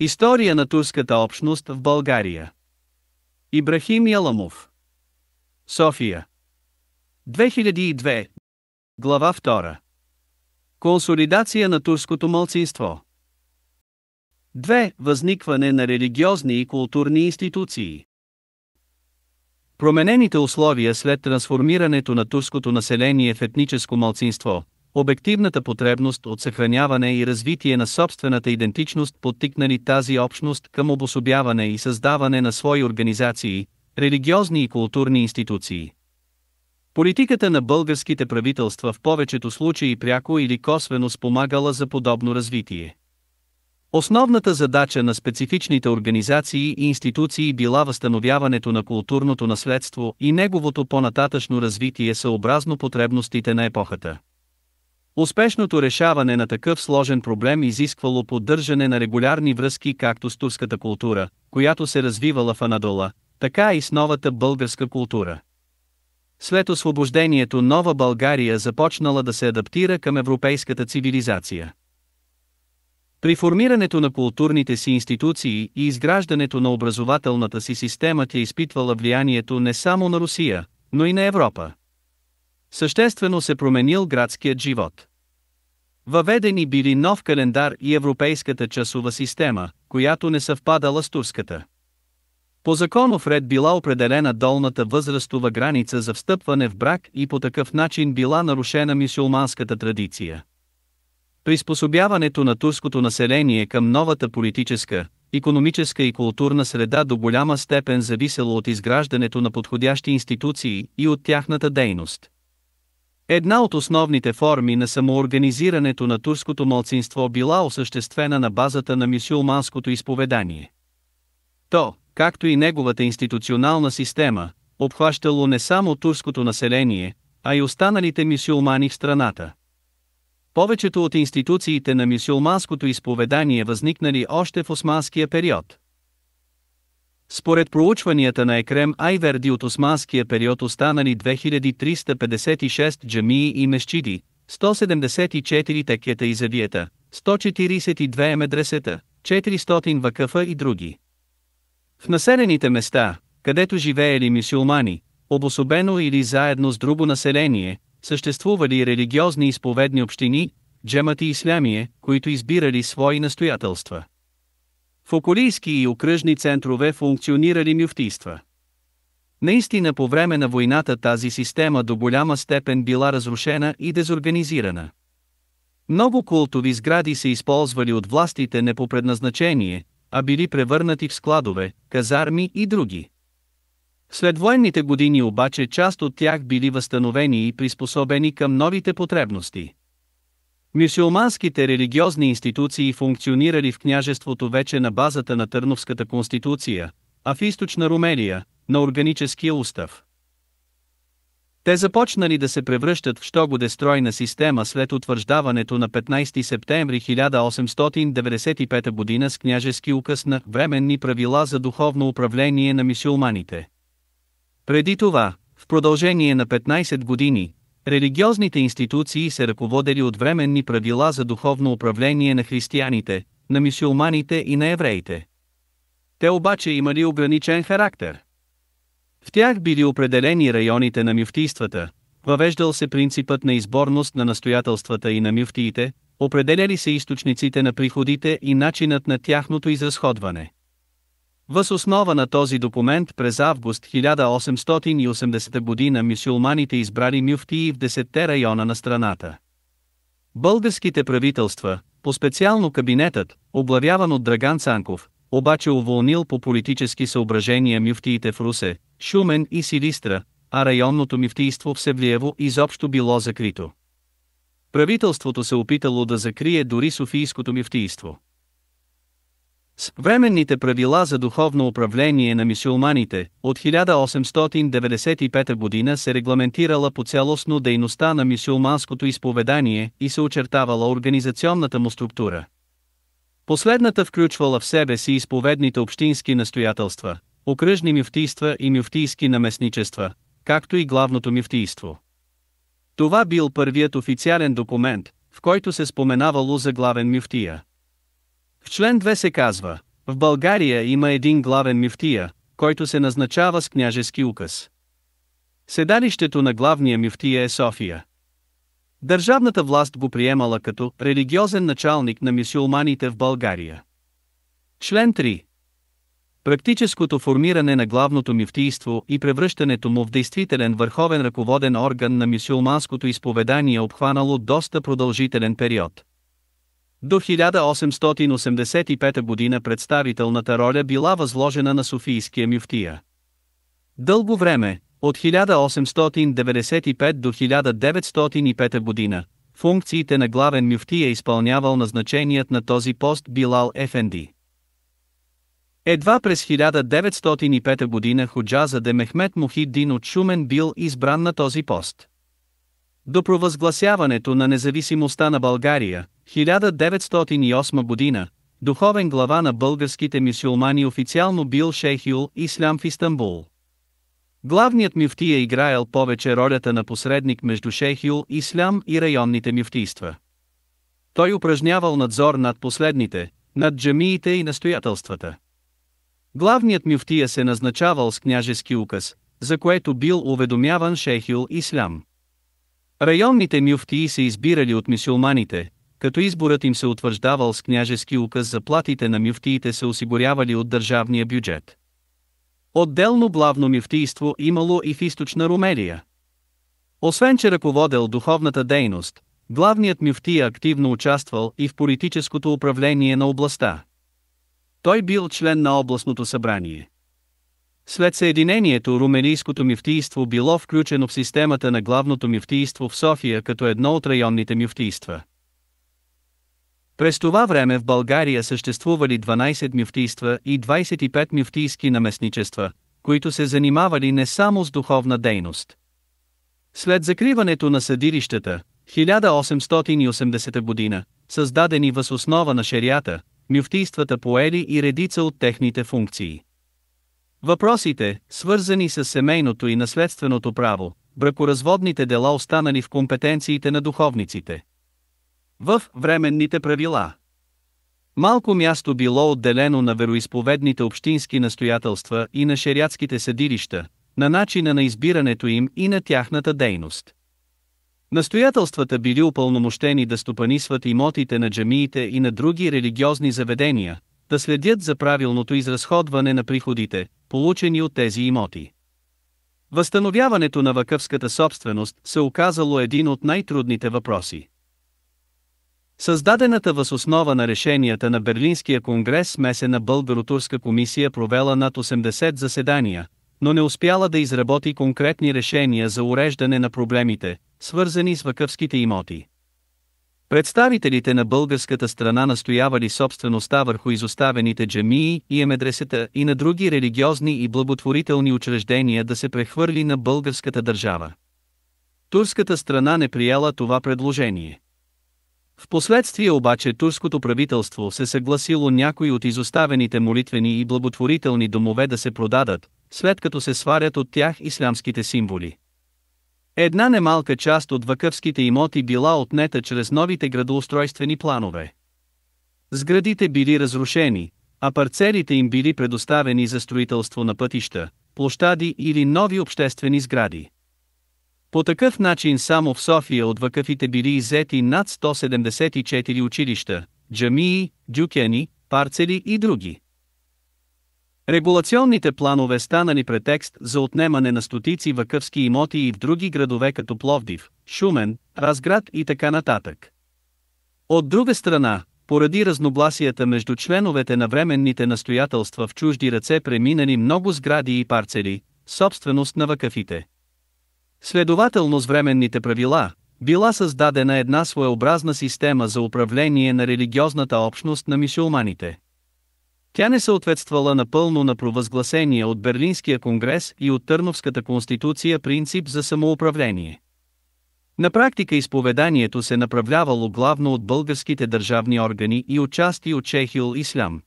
История на турската общност в България. Ибрахим Яламов. София. 2002. Глава 2. Консолидация на турското малцинство. 2. Възникване на религиозни и културни институции. Променените условия след трансформирането на турското население в етническо малцинство, обективната потребност от съхраняване и развитие на собствената идентичност подтикнали тази общност към обособяване и създаване на свои организации, религиозни и културни институции. Политиката на българските правителства в повечето случаи пряко или косвено спомагала за подобно развитие. Основната задача на специфичните организации и институции била възстановяването на културното наследство и неговото по-нататъшно развитие съобразно потребностите на епохата. Успешното решаване на такъв сложен проблем изисквало поддържане на регулярни връзки както с турската култура, която се развивала в Анадола, така и с новата българска култура. След освобождението Нова България започнала да се адаптира към европейската цивилизация. При формирането на културните си институции и изграждането на образователната си система тя изпитвала влиянието не само на Русия, но и на Европа. Съществено се променил градският живот. Въведени били нов календар и европейската часова система, която не съвпадала с турската. По законов ред била определена долната възрастова граница за встъпване в брак и по такъв начин била нарушена мюсюлманската традиция. Приспособяването на турското население към новата политическа, икономическа и културна среда до голяма степен зависело от изграждането на подходящи институции и от тяхната дейност. Една от основните форми на самоорганизирането на турското малцинство била осъществена на базата на мюсюлманското изповедание. То, както и неговата институционална система, обхващало не само турското население, а и останалите мюсюлмани в страната. Повечето от институциите на мюсюлманското изповедание възникнали още в османския период. Според проучванията на Екрем Айверди от османския период останали 2356 джамии и мешчиди, 174 текета и завиета, 142 медресета, 400 вакъфа и други. В населените места, където живеели мюсюлмани, обособено или заедно с друго население, съществували религиозни изповедни общини, джемати ислямие, които избирали свои настоятелства. В околийски и окръжни центрове функционирали мюфтийства. Наистина по време на войната тази система до голяма степен била разрушена и дезорганизирана. Много култови сгради се използвали от властите не по предназначение, а били превърнати в складове, казарми и други. След военните години обаче част от тях били възстановени и приспособени към новите потребности. Мюсюлманските религиозни институции функционирали в княжеството вече на базата на Търновската конституция, а в източна Румелия – на органическия устав. Те започнали да се превръщат в щогодестройна система след утвърждаването на 15 септември 1895 г. с княжески указ на временни правила за духовно управление на мюсюлманите. Преди това, в продължение на 15 години, религиозните институции се ръководели от временни правила за духовно управление на християните, на мюсюлманите и на евреите. Те обаче имали ограничен характер. В тях били определени районите на мюфтийствата, въвеждал се принципът на изборност на настоятелствата и на мюфтиите, определяли се източниците на приходите и начинът на тяхното изразходване. Въз основа на този документ през август 1880 г. мюсюлманите избрали мюфтии в 10-те района на страната. Българските правителства, по-специално кабинетът, оглавяван от Драган Цанков, обаче уволнил по политически съображения мюфтиите в Русе, Шумен и Силистра, а районното мюфтийство в Севлиево изобщо било закрито. Правителството се опитало да закрие дори Софийското мюфтийство. С временните правила за духовно управление на мюсюлманите от 1895 година се регламентирала по-цялостно дейността на мюсюлманското изповедание и се очертавала организационната му структура. Последната включвала в себе си изповедните общински настоятелства, окръжни мюфтийства и мюфтийски наместничества, както и главното мюфтийство. Това бил първият официален документ, в който се споменавало за главен мюфтия. В член 2 се казва: В България има един главен мюфтия, който се назначава с княжески указ. Седалището на главния мюфтия е София. Държавната власт го приемала като религиозен началник на мюсюлманите в България. Член 3. Практическото формиране на главното мюфтийство и превръщането му в действителен върховен ръководен орган на мюсюлманското изповедание обхванало доста продължителен период. До 1885 година представителната роля била възложена на софийския мюфтия. Дълго време, от 1895 до 1905 година, функциите на главен мюфтия изпълнявал назначеният на този пост Билал Ефенди. Едва през 1905 година Ходжазаде Мехмед Мухиддин от Шумен бил избран на този пост. До провъзгласяването на независимостта на България, 1908 година, духовен глава на българските мюсюлмани официално бил Шейхюл Ислям в Истанбул. Главният мюфтия играел повече ролята на посредник между Шейхюл Ислям и районните мюфтийства. Той упражнявал надзор над последните, над джамиите и настоятелствата. Главният мюфтия се назначавал с княжески указ, за което бил уведомяван Шейхюл Ислям. Районните мюфтии се избирали от мюсюлманите, като изборът им се утвърждавал с княжески указ, заплатите на мюфтиите се осигурявали от държавния бюджет. Отделно главно мюфтийство имало и в източна Румелия. Освен че ръководел духовната дейност, главният мюфтия активно участвал и в политическото управление на областта. Той бил член на областното събрание. След съединението румелийското мюфтийство било включено в системата на главното мюфтийство в София като едно от районните мюфтийства. През това време в България съществували 12 мюфтийства и 25 мюфтийски наместничества, които се занимавали не само с духовна дейност. След закриването на съдилищата, 1880 година, създадени въз основа на шериата, мюфтийствата поели и редица от техните функции. Въпросите, свързани с семейното и наследственото право, бракоразводните дела останали в компетенциите на духовниците. В временните правила малко място било отделено на вероизповедните общински настоятелства и на шериатските съдилища, на начина на избирането им и на тяхната дейност. Настоятелствата били упълномощени да стопанисват имотите на джамиите и на други религиозни заведения, да следят за правилното изразходване на приходите, получени от тези имоти. Възстановяването на вакъфската собственост се оказало един от най-трудните въпроси. Създадената въз основа на решенията на Берлинския конгрес смесена българо-турска комисия провела над 80 заседания, но не успяла да изработи конкретни решения за уреждане на проблемите, свързани с вакъфските имоти. Представителите на българската страна настоявали собствеността върху изоставените джамии и медресета и на други религиозни и благотворителни учреждения да се прехвърли на българската държава. Турската страна не приела това предложение. Впоследствие обаче турското правителство се съгласило някои от изоставените молитвени и благотворителни домове да се продадат, след като се сварят от тях ислямските символи. Една немалка част от вакъфските имоти била отнета чрез новите градоустройствени планове. Сградите били разрушени, а парцелите им били предоставени за строителство на пътища, площади или нови обществени сгради. По такъв начин само в София от вакъфите били иззети над 174 училища, джамии, дюкяни, парцели и други. Регулационните планове станали претекст за отнемане на стотици вакъфски имоти и в други градове като Пловдив, Шумен, Разград и така нататък. От друга страна, поради разногласията между членовете на временните настоятелства в чужди ръце преминали много сгради и парцели, собственост на вакъфите. Следователно с временните правила, била създадена една своеобразна система за управление на религиозната общност на мюсюлманите. Тя не съответствала напълно на провъзгласения от Берлинския конгрес и от Търновската конституция принцип за самоуправление. На практика изповеданието се направлявало главно от българските държавни органи и отчасти от Шейхюл Ислям.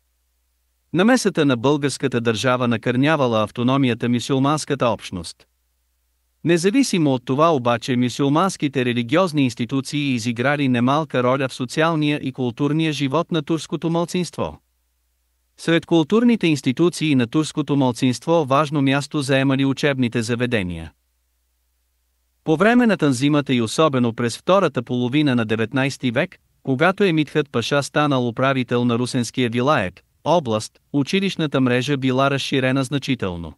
Намесата на българската държава накърнявала автономията мюсюлманската общност. Независимо от това обаче мюсюлманските религиозни институции изиграли немалка роля в социалния и културния живот на турското малцинство. Сред културните институции на турското малцинство важно място заемали учебните заведения. По време на танзимата и особено през втората половина на 19 век, когато Емидхат Паша станал управител на Русенския вилаят, област, училищната мрежа била разширена значително.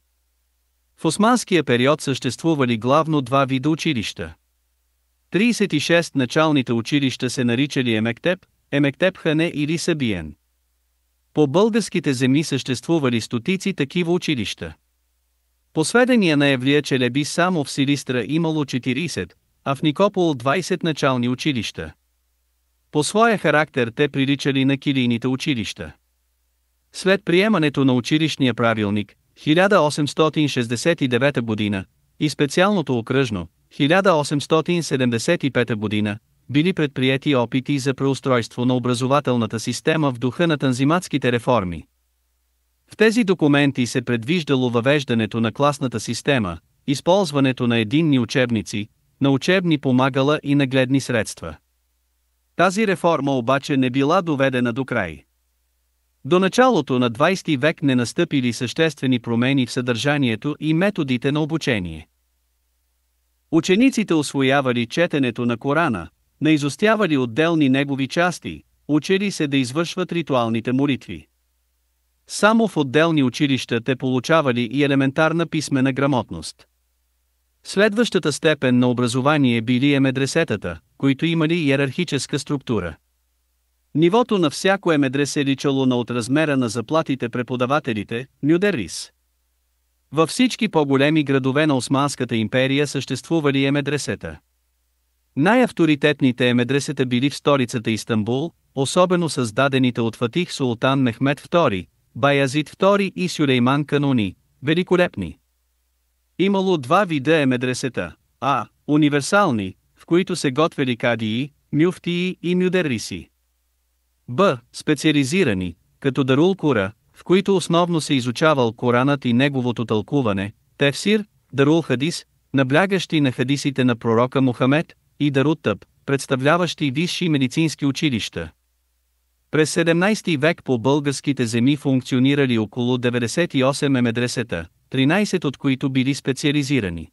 В османския период съществували главно два вида училища. 36 началните училища се наричали Емектеп, Емектеп-хане или Сабиен. По българските земи съществували стотици такива училища. По сведения на Евлия Челеби само в Силистра имало 40, а в Никопол 20 начални училища. По своя характер те приличали на килийните училища. След приемането на училищния правилник, 1869 година, и специалното окръжно, 1875 година, били предприети опити за преустройство на образователната система в духа на танзиматските реформи. В тези документи се предвиждало въвеждането на класната система, използването на единни учебници, на учебни помагала и нагледни средства. Тази реформа обаче не била доведена до край. До началото на 20 век не настъпили съществени промени в съдържанието и методите на обучение. Учениците усвоявали четенето на Корана, наизустявали отделни негови части, учили се да извършват ритуалните молитви. Само в отделни училища те получавали и елементарна писмена грамотност. Следващата степен на образование били емедресетата, които имали иерархическа структура. Нивото на всяко емедресе личало на от размера на заплатите преподавателите, мюдеррис. Във всички по-големи градове на Османската империя съществували емедресета. Най-авторитетните емедресета били в столицата Истанбул, особено създадените от Фатих Султан Мехмед II, Баязид II и Сюлейман Кануни, великолепни. Имало два вида емедресета: а. универсални, в които се готвели кадии, мюфтии и мюдерриси; б. специализирани, като Дарул Кура, в които основно се изучавал Коранът и неговото тълкуване, тефсир, Дарул Хадис, наблягащи на хадисите на пророка Мухамед, и Дарут Тъб, представляващи висши медицински училища. През 17 век по българските земи функционирали около 98 емедресета, 13 от които били специализирани.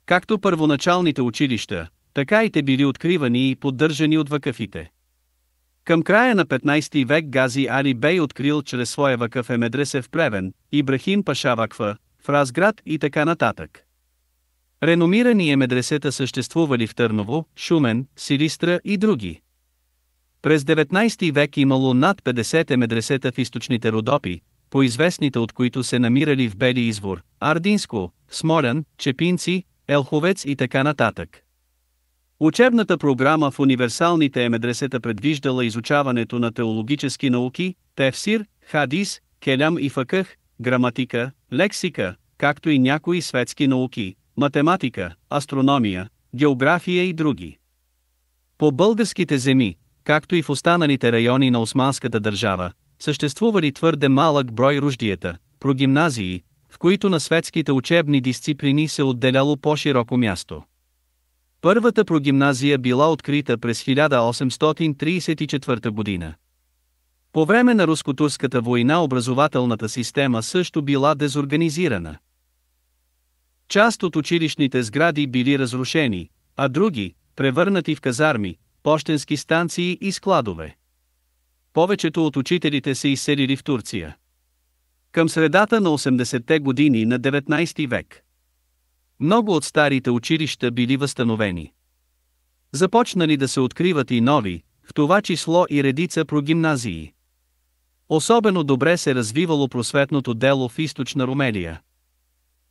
Както първоначалните училища, така и те били откривани и поддържани от вакъфите. Към края на 15 век Гази Али Бей открил чрез своя вакъф емедресе в Плевен, Ибрахим Паша вакфа, в Разград и така нататък. Реномирани емедресета съществували в Търново, Шумен, Силистра и други. През 19 век имало над 50 емедресета в източните Родопи, по-известните от които се намирали в Бели извор, Ардинско, Смолян, Чепинци, Елховец и така нататък. Учебната програма в универсалните емедресета предвиждала изучаването на теологически науки, тефсир, хадис, келям и факъх, граматика, лексика, както и някои светски науки, математика, астрономия, география и други. По българските земи, както и в останалите райони на Османската държава, съществували твърде малък брой руждиета, прогимназии, в които на светските учебни дисциплини се отделяло по-широко място. Първата прогимназия била открита през 1834 година. По време на руско-турската война образователната система също била дезорганизирана. Част от училищните сгради били разрушени, а други – превърнати в казарми, пощенски станции и складове. Повечето от учителите се изселили в Турция. Към средата на 80-те години на 19 век много от старите училища били възстановени. Започнали да се откриват и нови, в това число и редица прогимназии. Особено добре се развивало просветното дело в източна Румелия.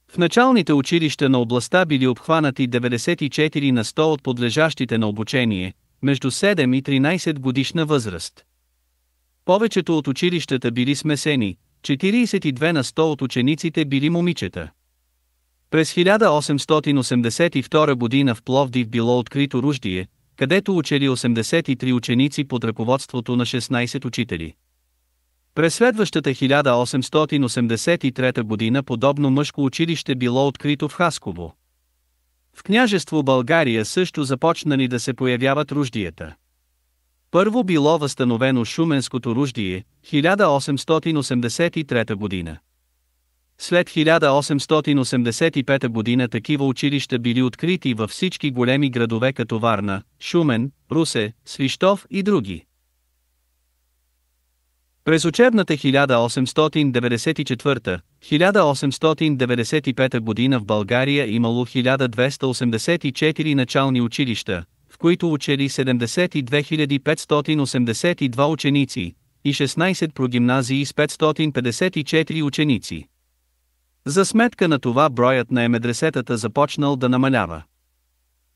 В началните училища на областта били обхванати 94 на 100 от подлежащите на обучение, между 7 и 13 годишна възраст. Повечето от училищата били смесени, 42 на 100 от учениците били момичета. През 1882 година в Пловдив било открито руждие, където учели 83 ученици под ръководството на 16 учители. През следващата 1883 година подобно мъжко училище било открито в Хасково. В княжество България също започнали да се появяват руждиета. Първо било възстановено Шуменското руждие, 1883 година. След 1885 година такива училища били открити във всички големи градове като Варна, Шумен, Русе, Свищов и други. През учебната 1894-1895 година в България имало 1284 начални училища, в които учели 72 582 ученици, и 16 прогимназии с 554 ученици. За сметка на това броят на медресетата започнал да намалява.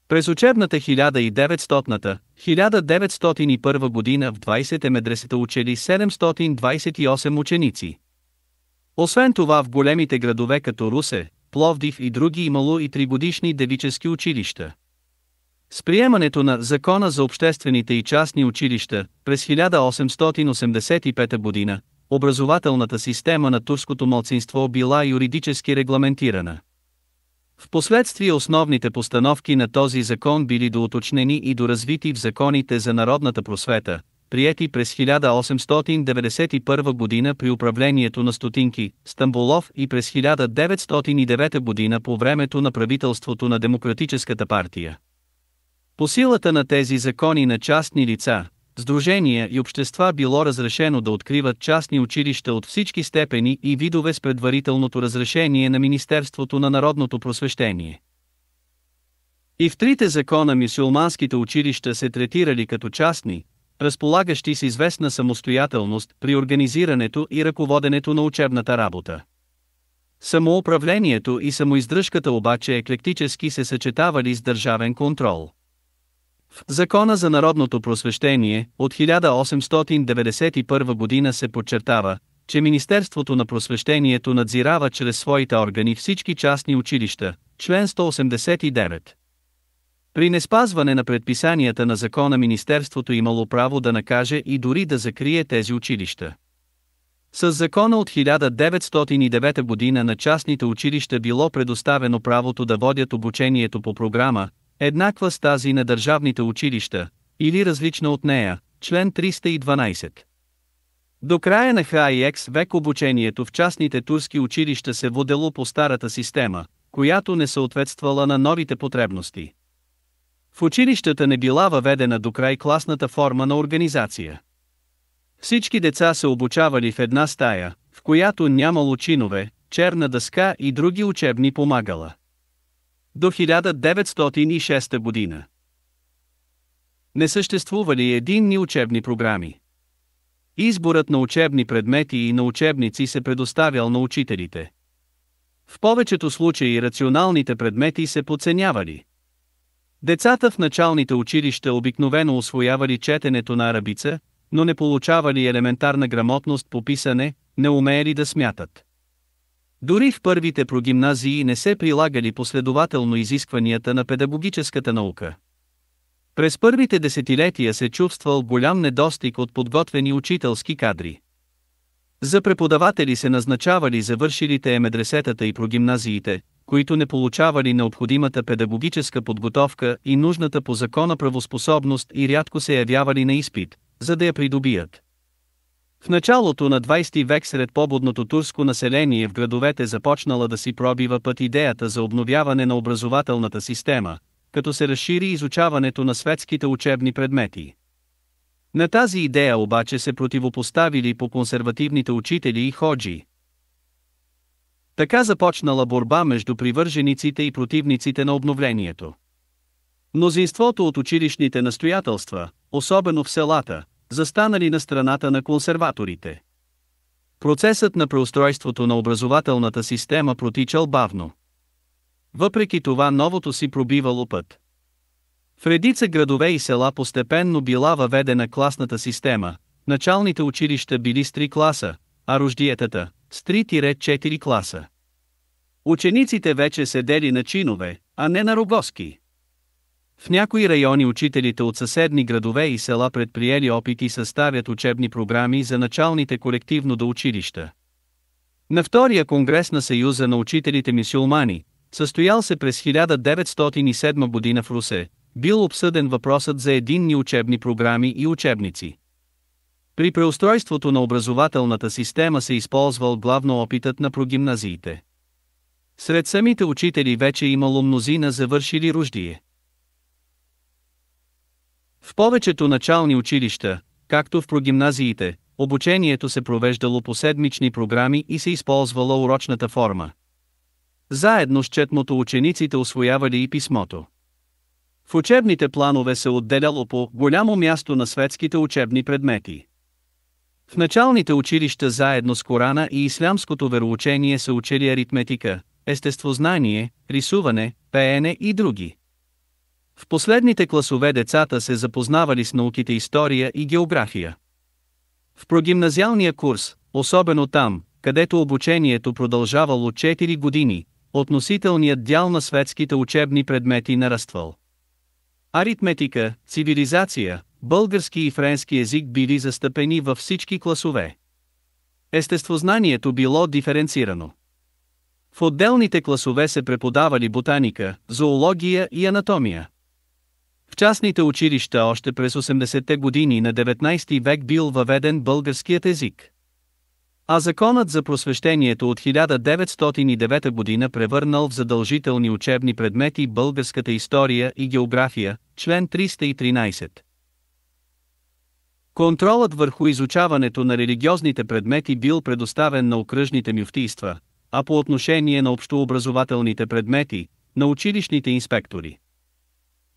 През учебната 1900-1901 година в 20 медресета учели 728 ученици. Освен това в големите градове като Русе, Пловдив и други имало и 3-годишни девически училища. С приемането на Закона за обществените и частни училища през 1885 година, образователната система на турското малцинство била юридически регламентирана. Впоследствие основните постановки на този закон били доуточнени и доразвити в законите за народната просвета, приети през 1891 година при управлението на Стотинки, Стамболов и през 1909 година по времето на правителството на Демократическата партия. По силата на тези закони на частни лица, сдружения и общества било разрешено да откриват частни училища от всички степени и видове с предварителното разрешение на Министерството на народното просвещение. И в трите закона мюсюлманските училища се третирали като частни, разполагащи с известна самостоятелност при организирането и ръководенето на учебната работа. Самоуправлението и самоиздръжката обаче еклектически се съчетавали с държавен контрол. В Закона за народното просвещение от 1891 година се подчертава, че Министерството на просвещението надзирава чрез своите органи всички частни училища, член 189. При неспазване на предписанията на закона Министерството имало право да накаже и дори да закрие тези училища. С закона от 1909 година на частните училища било предоставено правото да водят обучението по програма, еднаква с тази на държавните училища, или различна от нея, член 312. До края на ХХ век обучението в частните турски училища се водело по старата система, която не съответствала на новите потребности. В училищата не била въведена до край класната форма на организация. Всички деца се обучавали в една стая, в която нямало чинове, черна дъска и други учебни помагала. До 1906 година. Не съществували единни учебни програми. Изборът на учебни предмети и на учебници се предоставял на учителите. В повечето случаи рационалните предмети се подценявали. Децата в началните училища обикновено усвоявали четенето на арабица, но не получавали елементарна грамотност по писане, не умеели да смятат. Дори в първите прогимназии не се прилагали последователно изискванията на педагогическата наука. През първите десетилетия се чувствал голям недостиг от подготвени учителски кадри. За преподаватели се назначавали завършилите медресетата и прогимназиите, които не получавали необходимата педагогическа подготовка и нужната по закона правоспособност и рядко се явявали на изпит, за да я придобият. В началото на 20 век сред побудното турско население в градовете започнала да си пробива път идеята за обновяване на образователната система, като се разшири изучаването на светските учебни предмети. На тази идея обаче се противопоставили по консервативните учители и ходжи. Така започнала борба между привържениците и противниците на обновлението. Мнозинството от училищните настоятелства, особено в селата, застанали на страната на консерваторите. Процесът на преустройството на образователната система протичал бавно. Въпреки това новото си пробивало път. В редица градове и села постепенно била въведена класната система, началните училища били с 3 класа, а руждиетата с 3-4 класа. Учениците вече седели на чинове, а не на рогоски. В някои райони учителите от съседни градове и села предприели опити съставят учебни програми за началните колективно до училища. На втория конгрес на Съюза на учителите мюсюлмани, състоял се през 1907 година в Русе, бил обсъден въпросът за единни учебни програми и учебници. При преустройството на образователната система се използвал главно опитът на прогимназиите. Сред самите учители вече имало мнозина завършили руждие. В повечето начални училища, както в прогимназиите, обучението се провеждало по седмични програми и се използвала урочната форма. Заедно с четмото учениците усвоявали и писмото. В учебните планове се отделяло по голямо място на светските учебни предмети. В началните училища заедно с Корана и ислямското вероучение се учили аритметика, естествознание, рисуване, пеене и други. В последните класове децата се запознавали с науките история и география. В прогимназиалния курс, особено там, където обучението продължавало 4 години, относителният дял на светските учебни предмети нараствал. Аритметика, цивилизация, български и френски език били застъпени във всички класове. Естествознанието било диференцирано. В отделните класове се преподавали ботаника, зоология и анатомия. В частните училища още през 80-те години на 19 век бил въведен българският език. А законът за просвещението от 1909 година превърнал в задължителни учебни предмети българската история и география, член 313. Контролът върху изучаването на религиозните предмети бил предоставен на окръжните мюфтийства, а по отношение на общообразователните предмети, на училищните инспектори.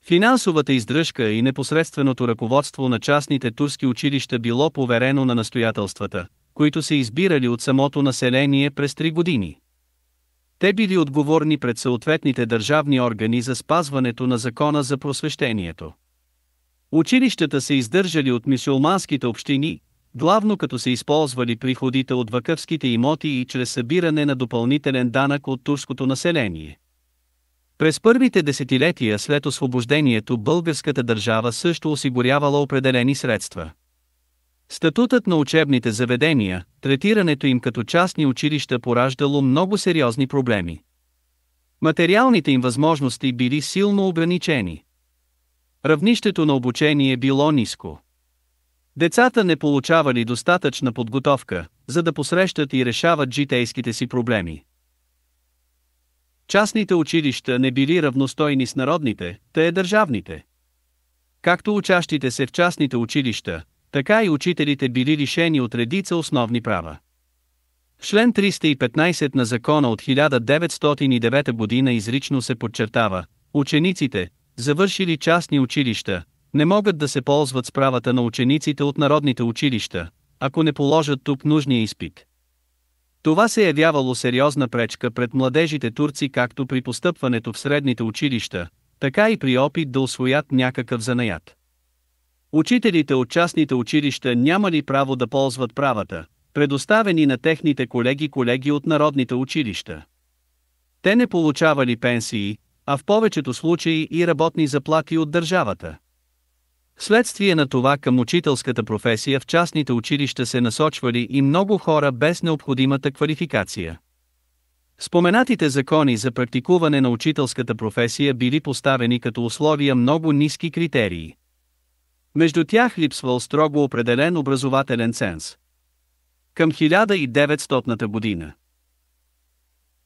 Финансовата издръжка и непосредственото ръководство на частните турски училища било поверено на настоятелствата, които се избирали от самото население през 3 години. Те били отговорни пред съответните държавни органи за спазването на закона за просвещението. Училищата се издържали от мюсюлманските общини, главно като се използвали приходите от вакъфските имоти и чрез събиране на допълнителен данък от турското население. През първите десетилетия след освобождението българската държава също осигурявала определени средства. Статутът на учебните заведения, третирането им като частни училища пораждало много сериозни проблеми. Материалните им възможности били силно ограничени. Равнището на обучение било ниско. Децата не получавали достатъчна подготовка, за да посрещат и решават житейските си проблеми. Частните училища не били равностойни с народните, те държавните. Както учащите се в частните училища, така и учителите били лишени от редица основни права. Член 315 на закона от 1909 година изрично се подчертава: учениците, завършили частни училища, не могат да се ползват с правата на учениците от народните училища, ако не положат тук нужния изпит. Това се явявало сериозна пречка пред младежите турци както при постъпването в средните училища, така и при опит да усвоят някакъв занаят. Учителите от частните училища нямали право да ползват правата, предоставени на техните колеги от народните училища. Те не получавали пенсии, а в повечето случаи и работни заплати от държавата. Вследствие на това към учителската професия в частните училища се насочвали и много хора без необходимата квалификация. Споменатите закони за практикуване на учителската професия били поставени като условия много ниски критерии. Между тях липсвал строго определен образователен ценз. Към 1900 година.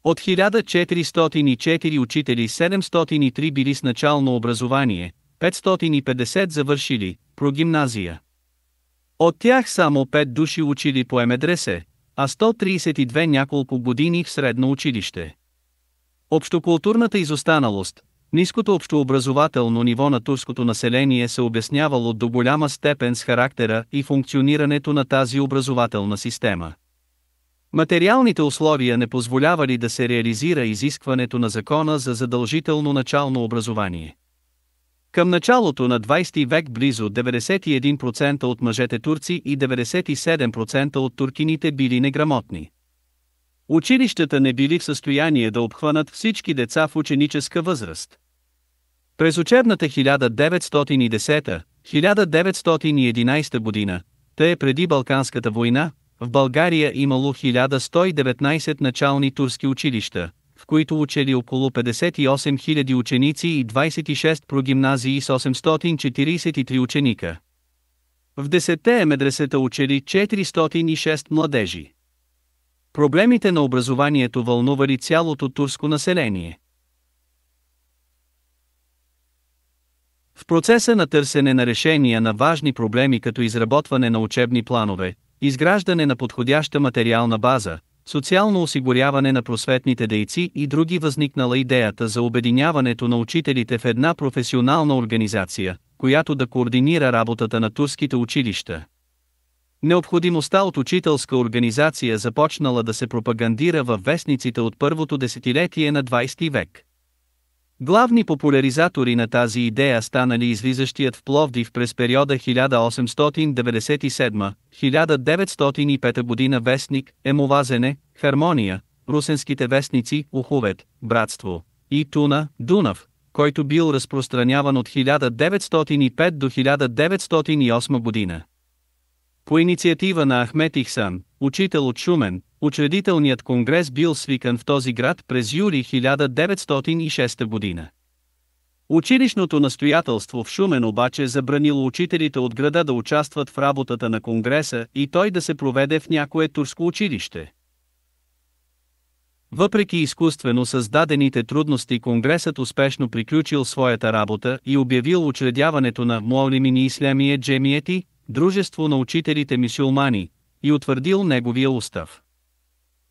От 1404 учители 703 били с начално образование, 550 завършили прогимназия. От тях само 5 души учили по медресе, а 132 няколко години в средно училище. Общокултурната изостаналост, ниското общообразователно ниво на турското население се обяснявало до голяма степен с характера и функционирането на тази образователна система. Материалните условия не позволявали да се реализира изискването на закона за задължително начално образование. Към началото на 20 век близо 91% от мъжете турци и 97% от туркините били неграмотни. Училищата не били в състояние да обхванат всички деца в ученическа възраст. През учебната 1910-1911 година, тъй преди Балканската война, в България имало 1119 начални турски училища, в които учели около 58 000 ученици и 26 прогимназии с 843 ученика. В 10 медресета учели 406 младежи. Проблемите на образованието вълнували цялото турско население. В процеса на търсене на решения на важни проблеми като изработване на учебни планове, изграждане на подходяща материална база, социално осигуряване на просветните дейци и други възникнала идеята за обединяването на учителите в една професионална организация, която да координира работата на турските училища. Необходимостта от учителска организация започнала да се пропагандира във вестниците от първото десетилетие на 20 век. Главни популяризатори на тази идея станали излизащият в Пловдив през периода 1897-1905 година вестник Емовазене, Хармония, русенските вестници Уховет, Братство и Туна, Дунав, който бил разпространяван от 1905 до 1908 година. По инициатива на Ахмет Ихсан, учител от Шумен, учредителният конгрес бил свикан в този град през юли 1906 година. Училищното настоятелство в Шумен обаче забранило учителите от града да участват в работата на конгреса и той да се проведе в някое турско училище. Въпреки изкуствено създадените трудности, конгресът успешно приключил своята работа и обявил учредяването на Муалимини Ислямие Джемиети, Дружество на учителите мюсюлмани, и утвърдил неговия устав.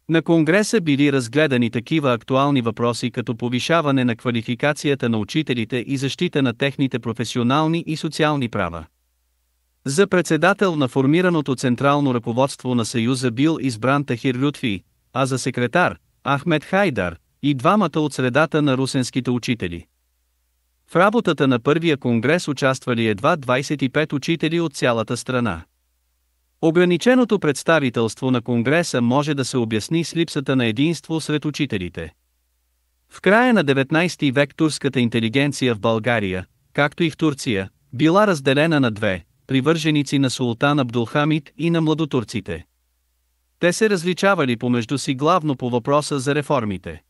На конгреса били разгледани такива актуални въпроси като повишаване на квалификацията на учителите и защита на техните професионални и социални права. За председател на формираното централно ръководство на Съюза бил избран Тахир Лютфи, а за секретар – Ахмед Хайдар, и двамата от средата на русенските учители. В работата на първия конгрес участвали едва 25 учители от цялата страна. Ограниченото представителство на конгреса може да се обясни с липсата на единство сред учителите. В края на 19 век турската интелигенция в България, както и в Турция, била разделена на две – привърженици на султан Абдулхамид и на младотурците. Те се различавали помежду си главно по въпроса за реформите.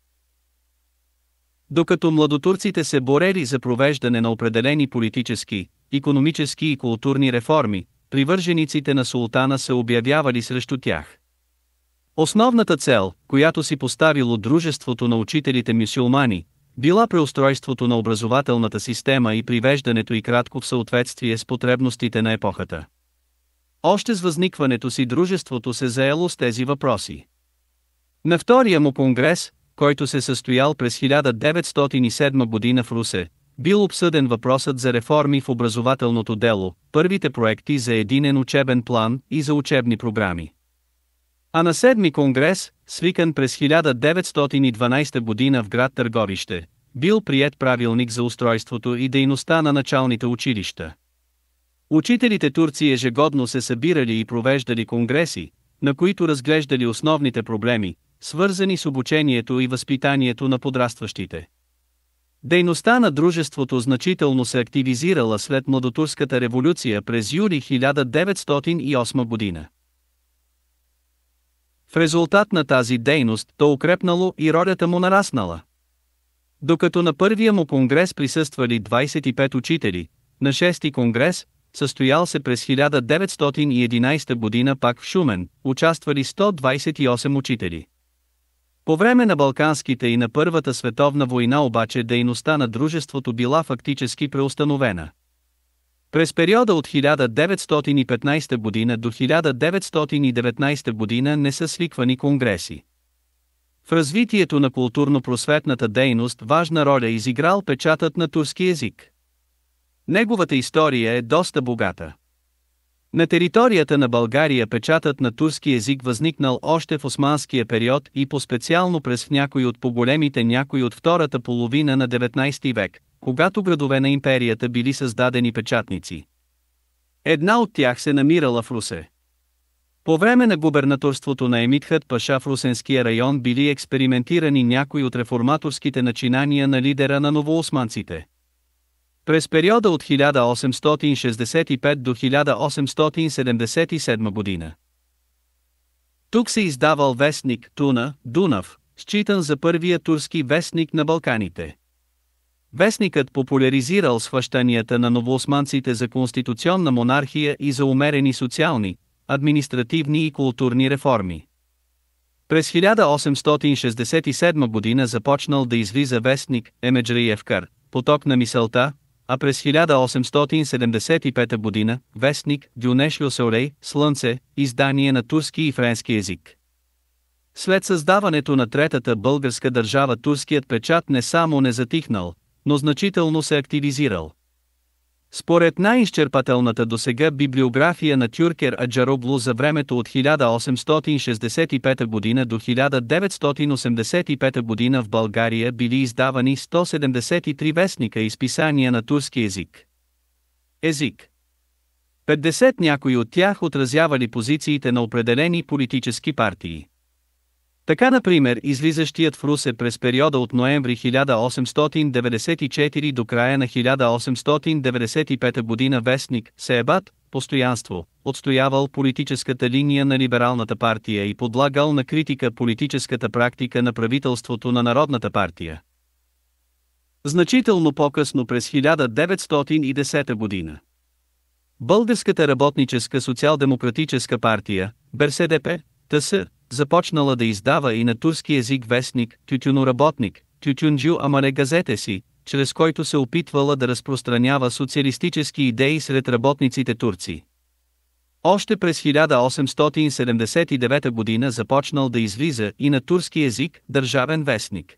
Докато младотурците се борели за провеждане на определени политически, икономически и културни реформи, привържениците на султана се обявявали срещу тях. Основната цел, която си поставило Дружеството на учителите мюсюлмани, била преустройството на образователната система и привеждането й кратко в съответствие с потребностите на епохата. Още с възникването си дружеството се заело с тези въпроси. На втория му конгрес, който се състоял през 1907 година в Русе, бил обсъден въпросът за реформи в образователното дело, първите проекти за единен учебен план и за учебни програми. А на седми конгрес, свикан през 1912 година в град Търговище, бил приет правилник за устройството и дейността на началните училища. Учителите турци ежегодно се събирали и провеждали конгреси, на които разглеждали основните проблеми, свързани с обучението и възпитанието на подрастващите. Дейността на дружеството значително се активизирала след Младотурската революция през юли 1908 година. В резултат на тази дейност то укрепнало и ролята му нараснала. Докато на първия му конгрес присъствали 25 учители, на 6-ти конгрес, състоял се през 1911 година пак в Шумен, участвали 128 учители. По време на Балканските и на Първата световна война обаче дейността на дружеството била фактически преустановена. През периода от 1915 година до 1919 година не са свиквани конгреси. В развитието на културно-просветната дейност важна роля изиграл печатът на турски език. Неговата история е доста богата. На територията на България печатът на турски език възникнал още в османския период и по-специално през някои от по-големите някои от втората половина на 19 век, когато градове на империята били създадени печатници. Една от тях се намирала в Русе. По време на губернаторството на Емидхат Паша в Русенския район били експериментирани някои от реформаторските начинания на лидера на новоосманците. През периода от 1865 до 1877 година. Тук се издавал вестник Туна, Дунав, считан за първия турски вестник на Балканите. Вестникът популяризирал схващанията на новоосманците за конституционна монархия и за умерени социални, административни и културни реформи. През 1867 година започнал да излиза вестник Емеджри Ефкар, поток на мисълта, а през 1875 година вестник Дюнеш Люсорей, Слънце, издание на турски и френски език. След създаването на Третата българска държава турският печат не само не затихнал, но значително се активизирал. Според най-изчерпателната досега библиография на Тюркер Аджароглу за времето от 1865 година до 1985 година в България били издавани 173 вестника и списания на турски език. 50 някои от тях отразявали позициите на определени политически партии. Така например излизащият в Русе през периода от ноември 1894 до края на 1895 година вестник Себат, постоянство, отстоявал политическата линия на либералната партия и подлагал на критика политическата практика на правителството на Народната партия. Значително по-късно през 1910 година Българската работническа социал-демократическа партия, БРСДП, ТС, започнала да издава и на турски език вестник Тютюноработник, Тютюнджу Амаре газете си, чрез който се опитвала да разпространява социалистически идеи сред работниците турци. Още през 1879 година започнал да излиза и на турски език държавен вестник.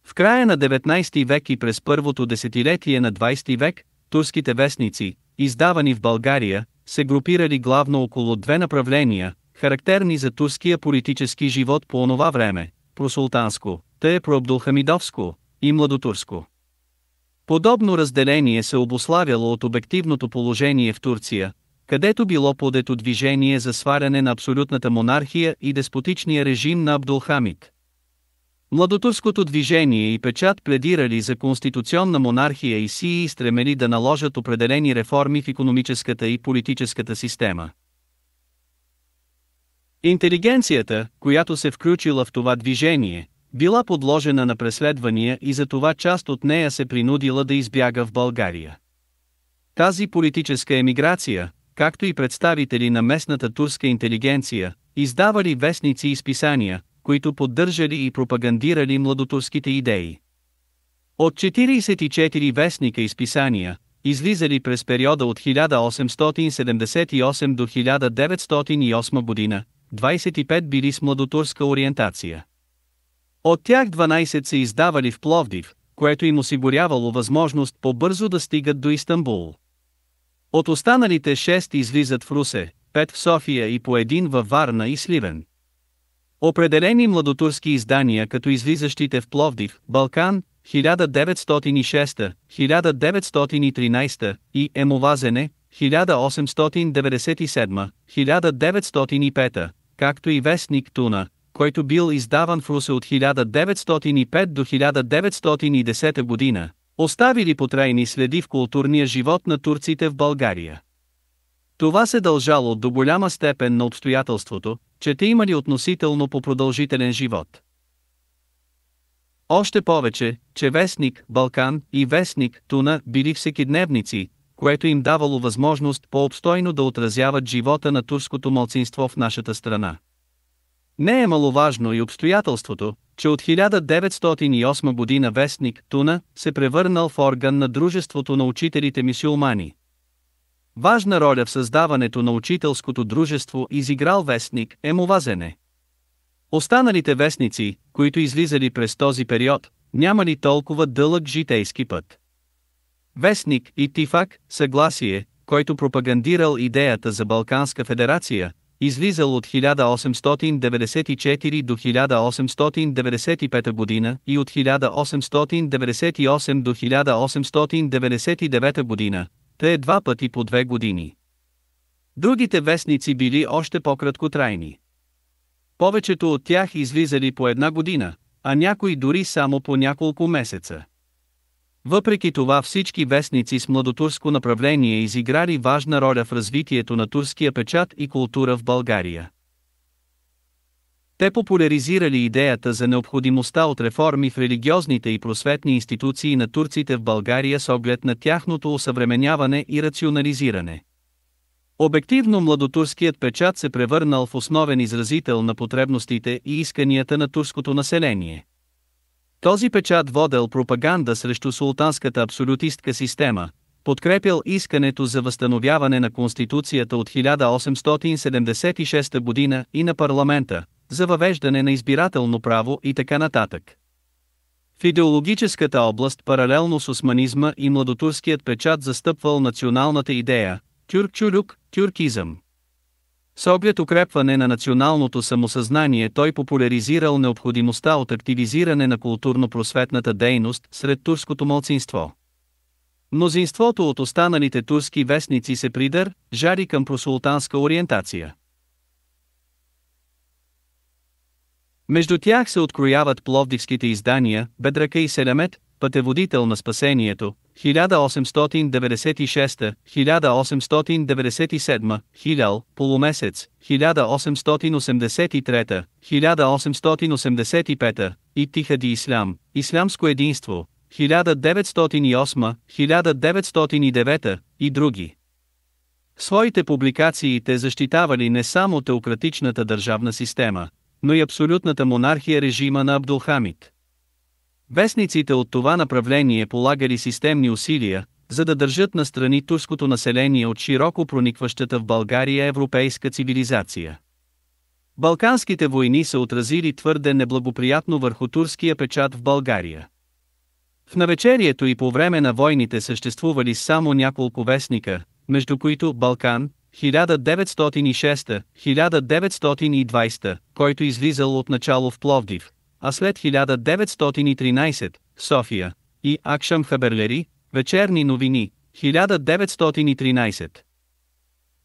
В края на 19 век и през първото десетилетие на 20 век, турските вестници, издавани в България, се групирали главно около две направления, характерни за турския политически живот по онова време – просултанско, проабдулхамидовско и младотурско. Подобно разделение се обуславяло от обективното положение в Турция, където било подето движение за сваляне на абсолютната монархия и деспотичния режим на Абдулхамид. Младотурското движение и печат пледирали за конституционна монархия и сии стремели да наложат определени реформи в икономическата и политическата система. Интелигенцията, която се включила в това движение, била подложена на преследвания и затова част от нея се принудила да избяга в България. Тази политическа емиграция, както и представители на местната турска интелигенция, издавали вестници и списания, които поддържали и пропагандирали младотурските идеи. От 44 вестника и списания, излизали през периода от 1878 до 1908 година, 25 били с младотурска ориентация. От тях 12 се издавали в Пловдив, което им осигурявало възможност по-бързо да стигат до Истанбул. От останалите 6 излизат в Русе, 5 в София и по един във Варна и Сливен. Определени младотурски издания като излизащите в Пловдив, Балкан, 1906, 1913 и Емовазене, 1897, 1905, както и вестник Туна, който бил издаван в Русе от 1905 до 1910 година, оставили потрайни следи в културния живот на турците в България. Това се дължало до голяма степен на обстоятелството, че те имали относително по-продължителен живот. Още повече, че вестник Балкан и вестник Туна били всекидневници, което им давало възможност по-обстойно да отразяват живота на турското малцинство в нашата страна. Не е маловажно и обстоятелството, че от 1908 година вестник Туна се превърнал в орган на Дружеството на учителите мюсюлмани. Важна роля в създаването на учителското дружество изиграл вестник Емовазене. Останалите вестници, които излизали през този период, нямали толкова дълъг житейски път. Вестник Иттифак, Съгласие, който пропагандирал идеята за Балканска федерация, излизал от 1894 до 1895 година и от 1898 до 1899 година, те два пъти по 2 години. Другите вестници били още по-краткотрайни. Повечето от тях излизали по 1 година, а някои дори само по няколко месеца. Въпреки това всички вестници с младотурско направление изиграли важна роля в развитието на турския печат и култура в България. Те популяризирали идеята за необходимостта от реформи в религиозните и просветни институции на турците в България с оглед на тяхното осъвременяване и рационализиране. Обективно младотурският печат се превърнал в основен изразител на потребностите и исканията на турското население. Този печат водел пропаганда срещу султанската абсолютистка система, подкрепял искането за възстановяване на Конституцията от 1876 година и на парламента, за въвеждане на избирателно право и така нататък. В идеологическата област паралелно с османизма и младотурският печат застъпвал националната идея – тюркчулюк, тюркизъм. С оглед укрепване на националното самосъзнание той популяризирал необходимостта от активизиране на културно-просветната дейност сред турското малцинство. Мнозинството от останалите турски вестници се жари към просултанска ориентация. Между тях се открояват пловдивските издания Бедрака и Селемет, Пътеводител на спасението, 1896-1897, Хилял, Полумесец, 1883, 1885 и Тихади Ислям, Ислямско единство, 1908, 1909 и други. В своите публикации те защитавали не само теократичната държавна система, но и абсолютната монархия режима на Абдулхамид. Вестниците от това направление полагали системни усилия, за да държат настрани турското население от широко проникващата в България европейска цивилизация. Балканските войни са отразили твърде неблагоприятно върху турския печат в България. В навечерието и по време на войните съществували само няколко вестника, между които Балкан, 1906-1920, който излизал от начало в Пловдив, а след 1913, София, и Акшам Хаберлери, вечерни новини, 1913.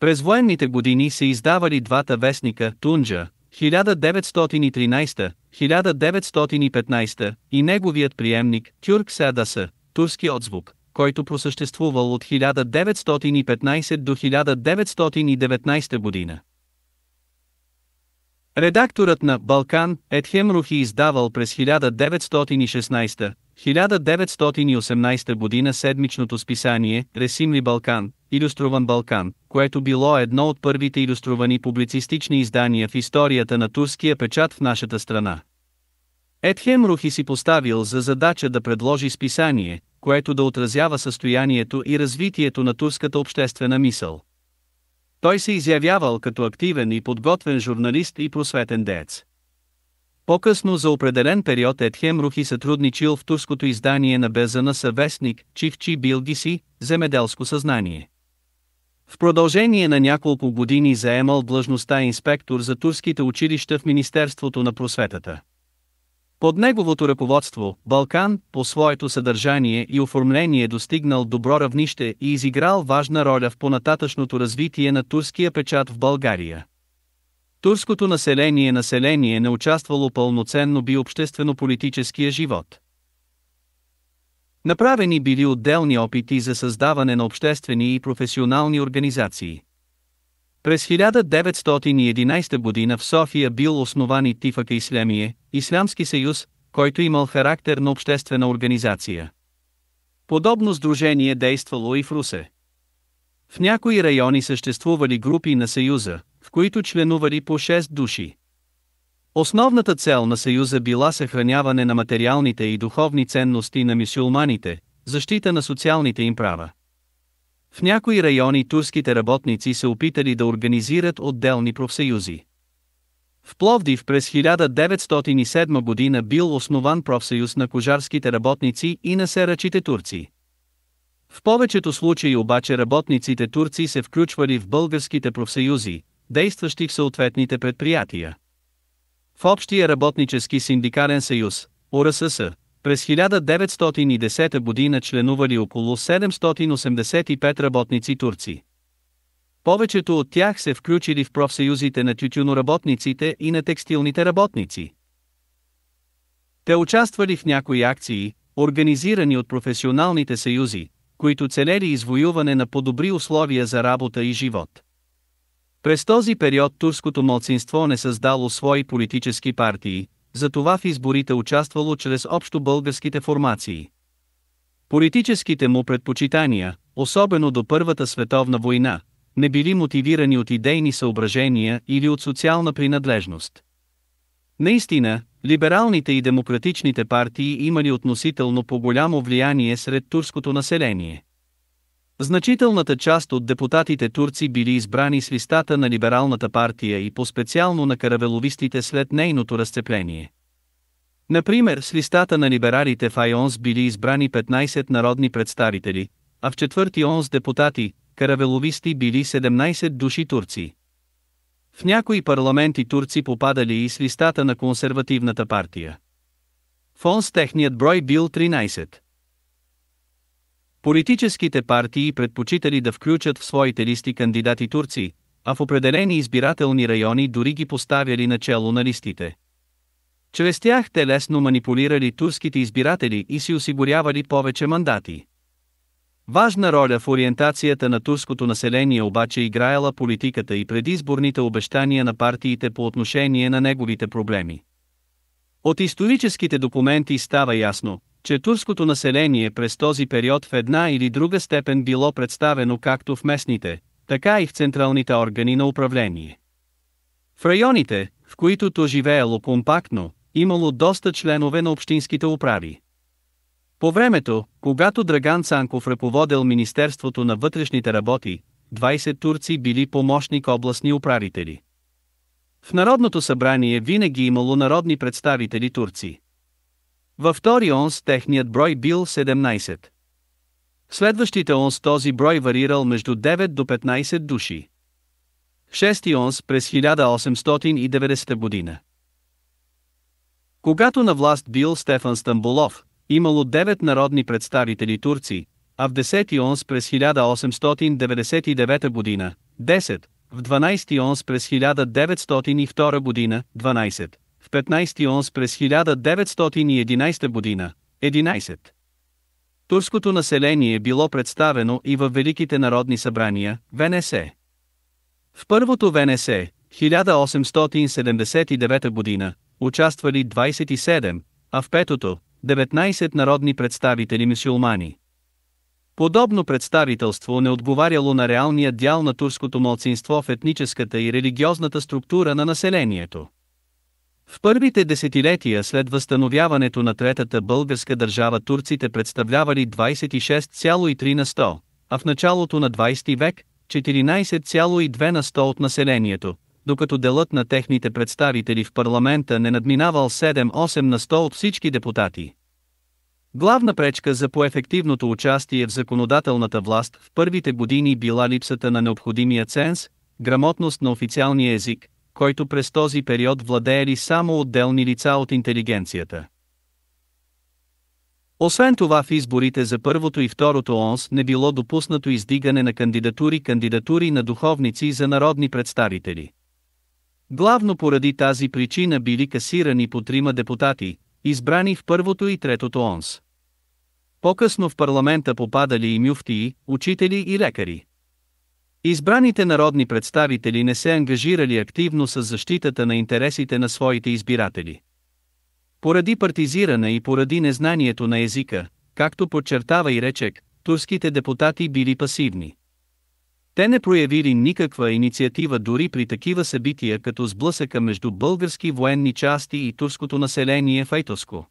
През военните години се издавали двата вестника Тунджа, 1913-1915 и неговият приемник Тюрк Седаса, турски отзвук, който просъществувал от 1915 до 1919 година. Редакторът на Балкан, Едхем Рухи издавал през 1916-1918 година седмичното списание Ресимли Балкан, Илюструван Балкан, което било едно от първите илюструвани публицистични издания в историята на турския печат в нашата страна. Едхем Рухи си поставил за задача да предложи списание, което да отразява състоянието и развитието на турската обществена мисъл. Той се изявявал като активен и подготвен журналист и просветен деец. По-късно за определен период Едхем Рухи сътрудничил в турското издание на Безана съвестник Чифчи Билгиси, Земеделско съзнание. В продължение на няколко години заемал длъжността инспектор за турските училища в Министерството на просветата. Под неговото ръководство, Балкан, по своето съдържание и оформление достигнал добро равнище и изиграл важна роля в понататъчното развитие на турския печат в България. Турското население не участвало пълноценно в обществено-политическия живот. Направени били отделни опити за създаване на обществени и професионални организации. През 1911 година в София бил основан Иттифака Ислемие, Ислямски съюз, който имал характер на обществена организация. Подобно сдружение действало и в Русе. В някои райони съществували групи на съюза, в които членували по 6 души. Основната цел на съюза била съхраняване на материалните и духовни ценности на мюсюлманите, защита на социалните им права. В някои райони турските работници се опитали да организират отделни профсъюзи. В Пловдив през 1907 година бил основан профсъюз на кожарските работници и на серачите турци. В повечето случаи обаче работниците турци се включвали в българските профсъюзи, действащи в съответните предприятия. В Общия работнически синдикален съюз, ОРСС, през 1910 година членували около 785 работници турци. Повечето от тях се включили в профсъюзите на тютюноработниците и на текстилните работници. Те участвали в някои акции, организирани от професионалните съюзи, които целели извоюване на по-добри условия за работа и живот. През този период турското малцинство не създало свои политически партии, затова в изборите участвало чрез общо българските формации. Политическите му предпочитания, особено до Първата световна война, не били мотивирани от идейни съображения или от социална принадлежност. Наистина, либералните и демократичните партии имали относително по-голямо влияние сред турското население. Значителната част от депутатите турци били избрани с листата на либералната партия и по-специално на каравеловистите след нейното разцепление. Например, с листата на либералите в Айонс били избрани 15 народни представители, а в четвърти онс депутати, каравеловисти били 17 души турци. В някои парламенти турци попадали и с листата на консервативната партия. В онс техният брой бил 13. Политическите партии предпочитали да включат в своите листи кандидати турци, а в определени избирателни райони дори ги поставяли начело на листите. Чрез тях те лесно манипулирали турските избиратели и си осигурявали повече мандати. Важна роля в ориентацията на турското население обаче играела политиката и предизборните обещания на партиите по отношение на неговите проблеми. От историческите документи става ясно, че турското население през този период в една или друга степен било представено както в местните, така и в централните органи на управление. В районите, в които то живеело компактно, имало доста членове на общинските управи. По времето, когато Драган Цанков ръководел Министерството на вътрешните работи, 20 турци били помощник областни управители. В Народното събрание винаги имало народни представители турци. Във втори онс техният брой бил 17. В следващите онс този брой варирал между 9 до 15 души. В шести онс през 1890 година. Когато на власт бил Стефан Стамболов, имало 9 народни представители турци, а в 10 онс през 1899 година, 10, в 12 онс през 1902 година, 12, в 15 онс през 1911 година, 11. Турското население било представено и във Великите народни събрания, ВНС. В първото ВНС, 1879 година, участвали 27, а в петото, 19 народни представители мюсюлмани. Подобно представителство не отговаряло на реалния дял на турското малцинство в етническата и религиозната структура на населението. В първите десетилетия след възстановяването на Третата българска държава турците представлявали 26,3 на 100, а в началото на 20 век – 14,2 на 100 от населението, докато делът на техните представители в парламента не надминавал 7-8 на 100 от всички депутати. Главна пречка за по-ефективното участие в законодателната власт в първите години била липсата на необходимия ценз, грамотност на официалния език, който през този период владеели само отделни лица от интелигенцията. Освен това в изборите за първото и второто онс не било допуснато издигане на кандидатури на духовници за народни представители. Главно поради тази причина били касирани по 3 депутати, избрани в първото и третото онс. По-късно в парламента попадали и мюфтии, учители и лекари. Избраните народни представители не се ангажирали активно с защитата на интересите на своите избиратели. Поради партизиране и поради незнанието на езика, както подчертава и Речек, турските депутати били пасивни. Те не проявили никаква инициатива дори при такива събития като сблъсъка между български военни части и турското население в Айтоско.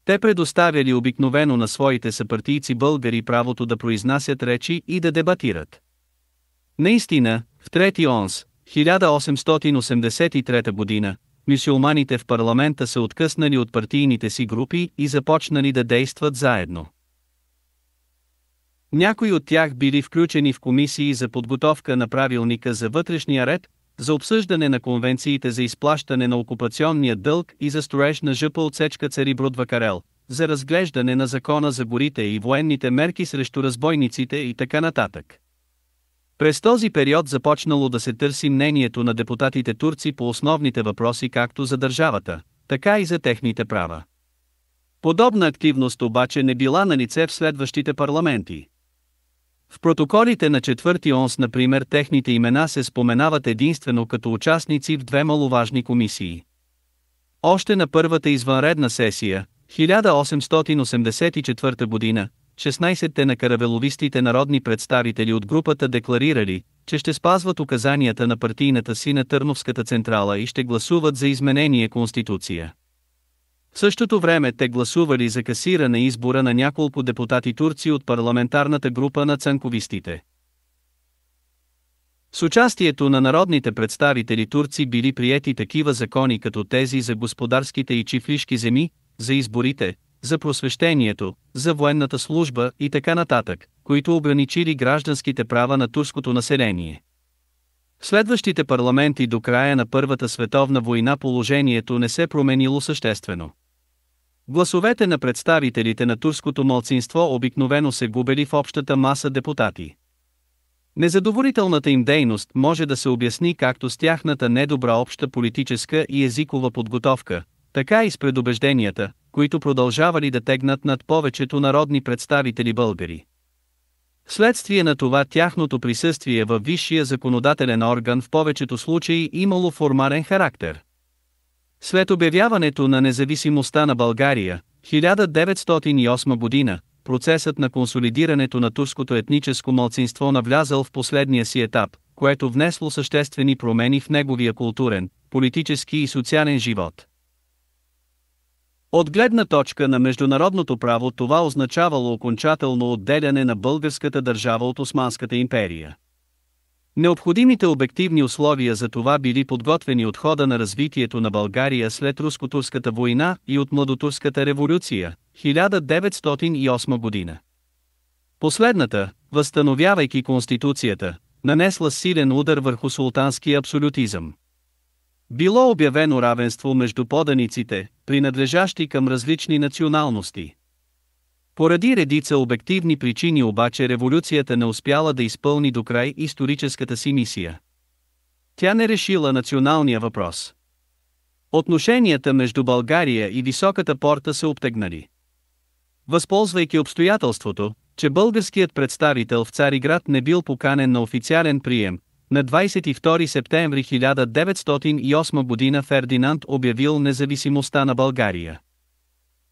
Те предоставяли обикновено на своите съпартийци българи правото да произнасят речи и да дебатират. Наистина, в трети онс, 1883 година, мюсюлманите в парламента се откъснали от партийните си групи и започнали да действат заедно. Някои от тях били включени в комисии за подготовка на правилника за вътрешния ред, за обсъждане на конвенциите за изплащане на окупационния дълг и за строеж на ЖП отсечка Цариброд-Вакарел, за разглеждане на закона за горите и военните мерки срещу разбойниците и така нататък. През този период започнало да се търси мнението на депутатите турци по основните въпроси както за държавата, така и за техните права. Подобна активност обаче не била налице в следващите парламенти. В протоколите на четвърти ОНС, например, техните имена се споменават единствено като участници в две маловажни комисии. Още на първата извънредна сесия, 1884 година, 16-те на каравеловистите народни представители от групата декларирали, че ще спазват указанията на партийната си на Търновската централа и ще гласуват за изменение Конституция. В същото време те гласували за касиране избора на няколко депутати турци от парламентарната група на цанковистите. С участието на народните представители турци били приети такива закони като тези за господарските и чифлишки земи, за изборите, за просвещението, за военната служба и така нататък, които ограничили гражданските права на турското население. В следващите парламенти до края на Първата световна война положението не се променило съществено. Гласовете на представителите на турското малцинство обикновено се губели в общата маса депутати. Незадоволителната им дейност може да се обясни както с тяхната недобра обща политическа и езикова подготовка, така и с предубежденията, които продължавали да тегнат над повечето народни представители българи. Вследствие на това тяхното присъствие във висшия законодателен орган в повечето случаи имало формален характер. След обявяването на независимостта на България, 1908 година, процесът на консолидирането на турското етническо малцинство навлязал в последния си етап, което внесло съществени промени в неговия културен, политически и социален живот. От гледна точка на международното право това означавало окончателно отделяне на българската държава от Османската империя. Необходимите обективни условия за това били подготвени от хода на развитието на България след Руско-турската война и от Младотурската революция, 1908 година. Последната, възстановявайки Конституцията, нанесла силен удар върху султанския абсолютизъм. Било обявено равенство между поданиците, принадлежащи към различни националности. Поради редица обективни причини обаче революцията не успяла да изпълни до край историческата си мисия. Тя не решила националния въпрос. Отношенията между България и Високата порта се обтегнали. Възползвайки обстоятелството, че българският представител в Цариград не бил поканен на официален прием, на 22 септември 1908 година Фердинанд обявил независимостта на България.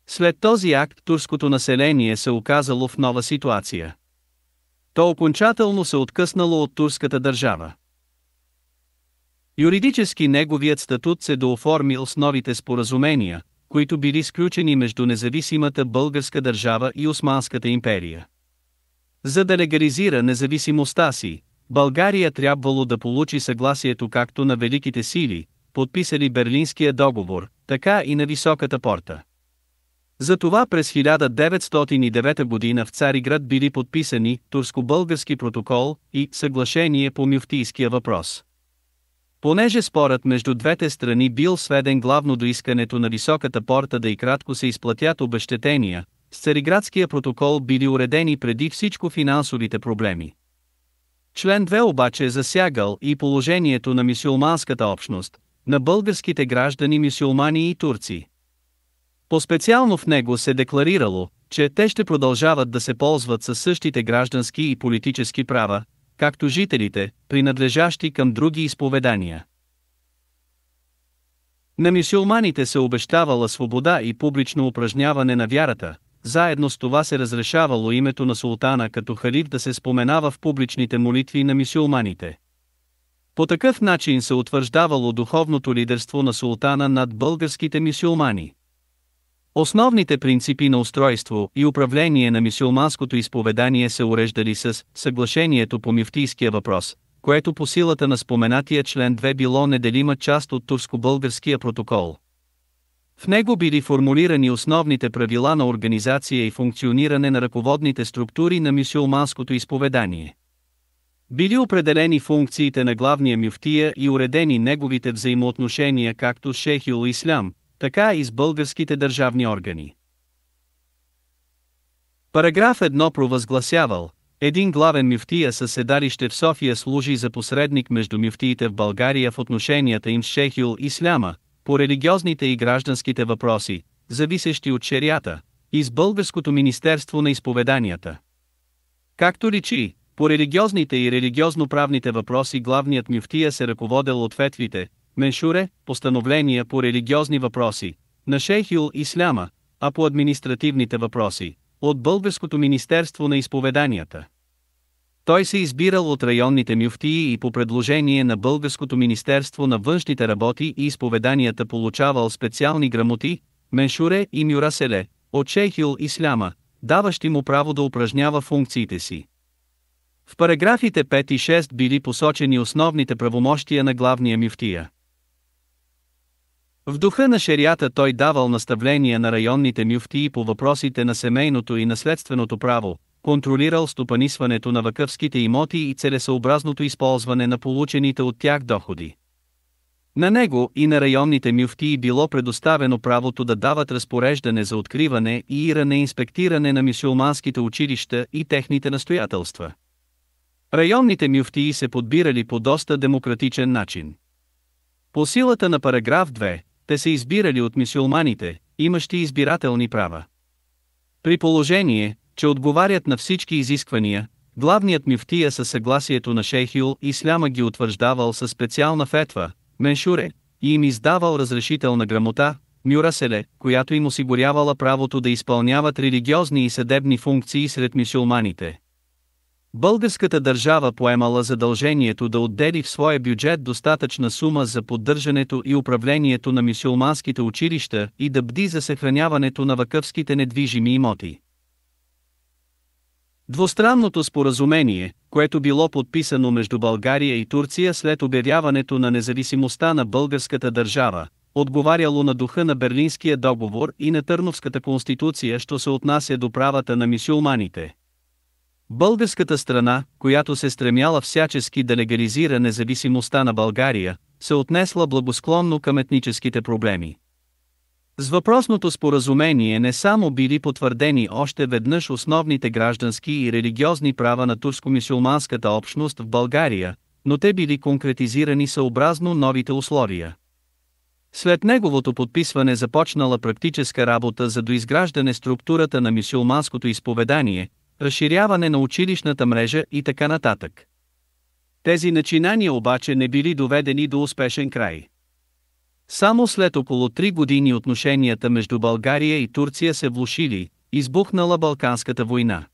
След този акт турското население се оказало в нова ситуация. То окончателно се откъснало от турската държава. Юридически неговият статут се дооформил с новите споразумения, които били сключени между независимата българска държава и Османската империя. За да легализира независимостта си, България трябвало да получи съгласието както на великите сили, подписали Берлинския договор, така и на Високата порта. Затова през 1909 година в Цариград били подписани турско-български протокол и съглашение по мюфтийския въпрос. Понеже спорът между двете страни бил сведен главно до искането на Високата порта да и кратко се изплатят обезщетения, с Цариградския протокол били уредени преди всичко финансовите проблеми. Член 2 обаче засягал и положението на мюсюлманската общност, на българските граждани мюсюлмани и турци. По-специално в него се декларирало, че те ще продължават да се ползват със същите граждански и политически права, както жителите, принадлежащи към други изповедания. На мюсюлманите се обещавала свобода и публично упражняване на вярата, заедно с това се разрешавало името на султана като халиф да се споменава в публичните молитви на мюсюлманите. По такъв начин се утвърждавало духовното лидерство на султана над българските мюсюлмани. Основните принципи на устройство и управление на мюсюлманското изповедание се уреждали с съглашението по мюфтийския въпрос, което по силата на споменатия член 2 било неделима част от турско-българския протокол. В него били формулирани основните правила на организация и функциониране на ръководните структури на мюсюлманското изповедание. Били определени функциите на главния мюфтия и уредени неговите взаимоотношения както с шейхул ислям, така и с българските държавни органи. Параграф 1 провъзгласявал: един главен мюфтия със седалище в София служи за посредник между мюфтиите в България в отношенията им с шейхул исляма, по религиозните и гражданските въпроси, зависещи от шериата, и с Българското министерство на изповеданията. Както личи, По религиозните и религиозно-правните въпроси главният мюфтия се ръководел от фетвите, меншуре, постановления по религиозни въпроси, на шейхил исляма, а по административните въпроси, от Българското министерство на изповеданията. Той се избирал от районните мюфтии и по предложение на Българското министерство на външните работи и изповеданията получавал специални грамоти, меншуре и мюраселе, от шейхил исляма, даващи му право да упражнява функциите си. В параграфите 5 и 6 били посочени основните правомощия на главния мюфтия. В духа на шерията той давал наставления на районните мюфтии по въпросите на семейното и наследственото право, контролирал стопанисването на вакъфските имоти и целесъобразното използване на получените от тях доходи. На него и на районните мюфтии било предоставено правото да дават разпореждане за откриване и реинспектиране на мюсюлманските училища и техните настоятелства. Районните мюфтии се подбирали по доста демократичен начин. По силата на параграф 2, те се избирали от мюсюлманите, имащи избирателни права. При положение, че отговарят на всички изисквания, главният мюфтия със съгласието на шейхил исляма ги утвърждавал със специална фетва, меншуре, и им издавал разрешителна грамота, мюраселе, която им осигурявала правото да изпълняват религиозни и съдебни функции сред мюсюлманите. Българската държава поемала задължението да отдели в своя бюджет достатъчна сума за поддържането и управлението на мюсюлманските училища и да бди за съхраняването на вакъфските недвижими имоти. Двустранното споразумение, което било подписано между България и Турция след обявяването на независимостта на българската държава, отговаряло на духа на Берлинския договор и на Търновската конституция, що се отнася до правата на мюсюлманите. Българската страна, която се стремяла всячески да легализира независимостта на България, се отнесла благосклонно към етническите проблеми. С въпросното споразумение не само били потвърдени още веднъж основните граждански и религиозни права на турско-мюсюлманската общност в България, но те били конкретизирани съобразно новите условия. След неговото подписване започнала практическа работа за доизграждане структурата на мюсюлманското изповедание, разширяване на училищната мрежа и така нататък. Тези начинания обаче не били доведени до успешен край. Само след около 3 години отношенията между България и Турция се влошили, избухнала Балканската война.